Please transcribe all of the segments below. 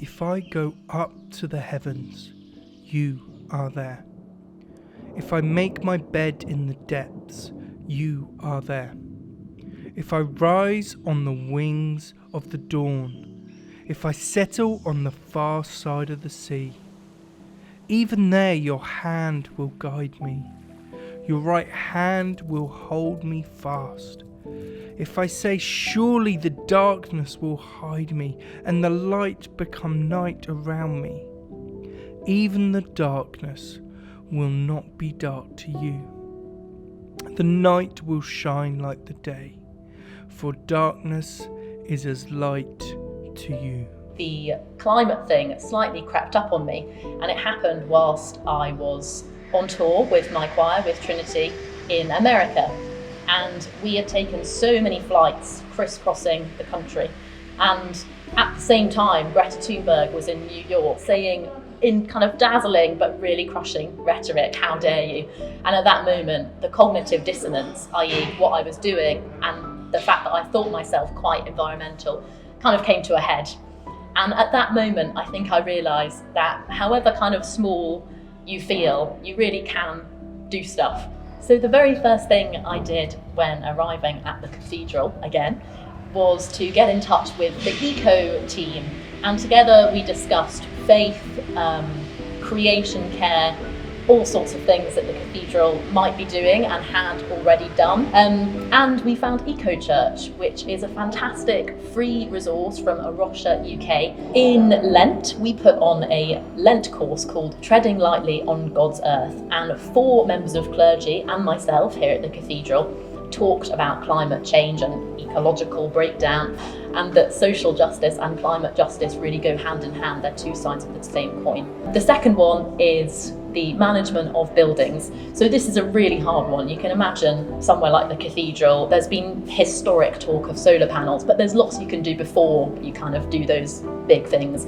If I go up to the heavens, you are there. If I make my bed in the depths, you are there. If I rise on the wings of the dawn, if I settle on the far side of the sea, even there your hand will guide me. Your right hand will hold me fast. If I say, surely the darkness will hide me, and the light become night around me, even the darkness will not be dark to you. The night will shine like the day, for darkness is as light to you. The climate thing slightly crept up on me, and it happened whilst I was on tour with my choir, with Trinity, in America. And we had taken so many flights crisscrossing the country. And at the same time, Greta Thunberg was in New York saying in kind of dazzling but really crushing rhetoric, how dare you? And at that moment, the cognitive dissonance, i.e. what I was doing and the fact that I thought myself quite environmental, kind of came to a head. And at that moment, I think I realised that however kind of small you feel, you really can do stuff. So the very first thing I did when arriving at the cathedral again was to get in touch with the eco team, and together we discussed faith, creation care, all sorts of things that the cathedral might be doing and had already done. And we found Eco Church, which is a fantastic free resource from A Rocha, UK. In Lent, we put on a Lent course called Treading Lightly on God's Earth, and 4 members of clergy and myself here at the cathedral talked about climate change and ecological breakdown, and that social justice and climate justice really go hand in hand. They're 2 sides of the same coin. The second one is the management of buildings. So this is a really hard one. You can imagine somewhere like the cathedral, there's been historic talk of solar panels, but there's lots you can do before you kind of do those big things,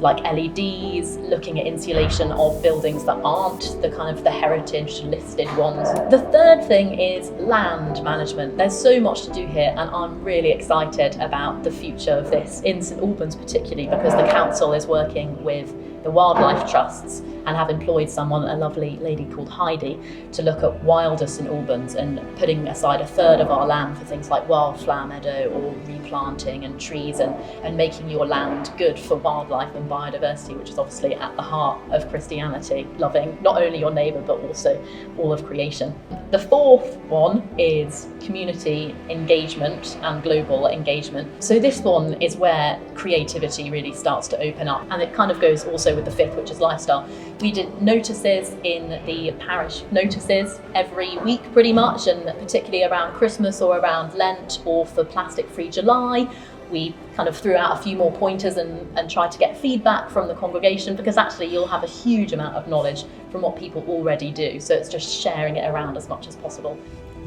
like LEDs, looking at insulation of buildings that aren't the kind of the heritage listed ones. The third thing is land management. There's so much to do here, and I'm really excited about the future of this in St Albans particularly, because the council is working with the wildlife trusts and have employed a lovely lady called Heidi, to look at wilder St Albans and putting aside 1/3 of our land for things like wildflower meadow or replanting and trees, and making your land good for wildlife and biodiversity, which is obviously at the heart of Christianity, loving not only your neighbour but also all of creation. The fourth one is community engagement and global engagement. So this one is where creativity really starts to open up, and it kind of goes also with the fifth, which is lifestyle. We did notices in the parish notices every week pretty much, and particularly around Christmas or around Lent or for Plastic Free July. We kind of threw out a few more pointers and tried to get feedback from the congregation, because actually you'll have a huge amount of knowledge from what people already do. So it's just sharing it around as much as possible.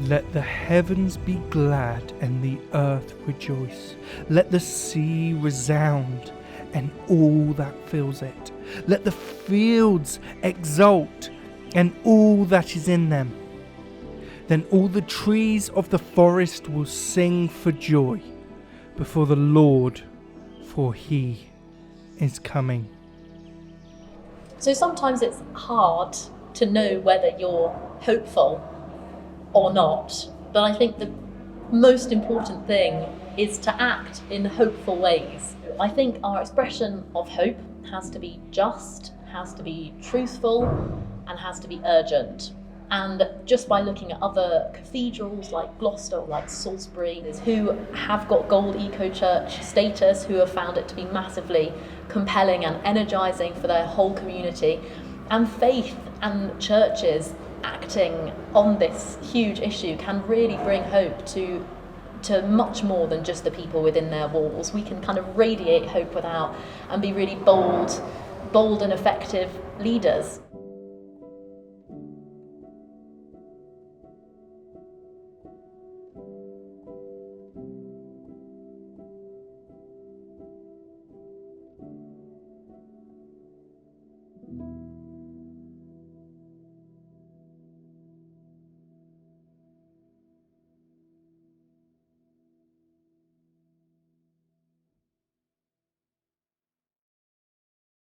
Let the heavens be glad and the earth rejoice. Let the sea resound and all that fills it. Let the fields exult and all that is in them. Then all the trees of the forest will sing for joy before the Lord, for he is coming. So sometimes it's hard to know whether you're hopeful or not, but I think the most important thing is to act in hopeful ways. I think our expression of hope has to be just, has to be truthful, and has to be urgent. And just by looking at other cathedrals like Gloucester or like Salisbury, who have got Gold Eco Church status, who have found it to be massively compelling and energising for their whole community, and faith and churches acting on this huge issue can really bring hope to much more than just the people within their walls. We can kind of radiate hope without and be really bold and effective leaders.